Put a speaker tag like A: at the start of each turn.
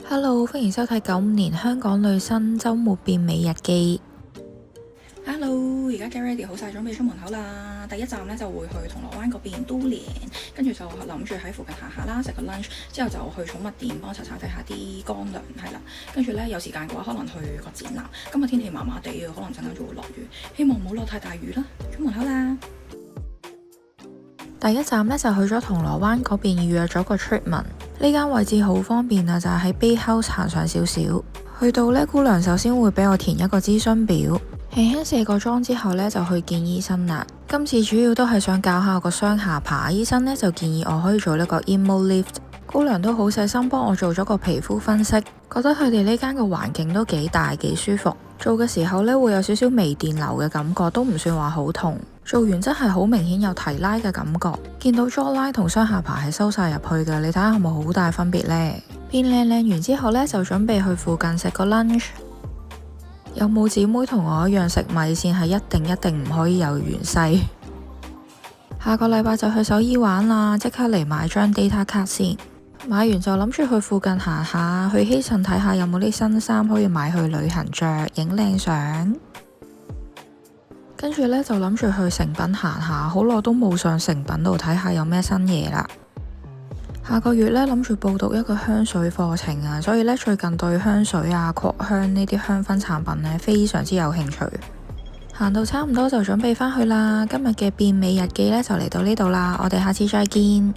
A: Hello，歡迎收睇95年香港女生週末變美日記。
B: Hello，而家 get ready 好晒，準備出門口啦。第一站咧就會去銅鑼灣嗰邊都連，跟住就諗住喺附近行下啦，食個 lunch，之後就去寵物店幫查查睇下啲乾糧，係啦。跟住咧有時間嘅話，可能去個展覽。今日天氣麻麻地啊，可能陣間就會落雨，希望唔好落太大雨啦。出門口啦。
A: 第一站咧就去咗銅鑼灣嗰邊預約咗個 treatment，呢間位置好方便啊，就係喺 Bay House 行上少少。去到呢，姑娘首先會俾我填一個諮詢表，輕輕卸個妝之後呢，就去見醫生啦。今次主要都係想搞下個雙下巴，醫生呢就建議我可以做呢個 Emo Lift。姑娘都好細心幫我做咗個皮膚分析，覺得佢哋呢間嘅環境都幾大幾舒服，做嘅時候呢，會有少少微電流嘅感覺，都唔算話好痛。做完真係好明顯有提拉嘅感覺，見到 jawline 同雙下巴係收晒入去嘅，你睇下係咪好大分別呢？變靚完之後呢，就準備去附近食個 lunch。有冇姊妹同我一樣食米線係一定唔可以有芫茜？下個禮拜就去首爾玩啦，即刻嚟買張 data 卡先。買完就諗住去附近行下，去希慎睇下有冇啲新衫可以買去旅行着，影靚相。跟住呢，就諗住去誠品行下，好耐都冇上誠品度睇下有咩新嘢啦。下個月呢，諗住報讀一個香水課程啊，所以呢，最近對香水啊、擴香呢啲香薰產品呢，非常之有興趣。行到差唔多就準備返去啦。今日嘅變美日記呢，就嚟到呢度啦，我哋下次再見。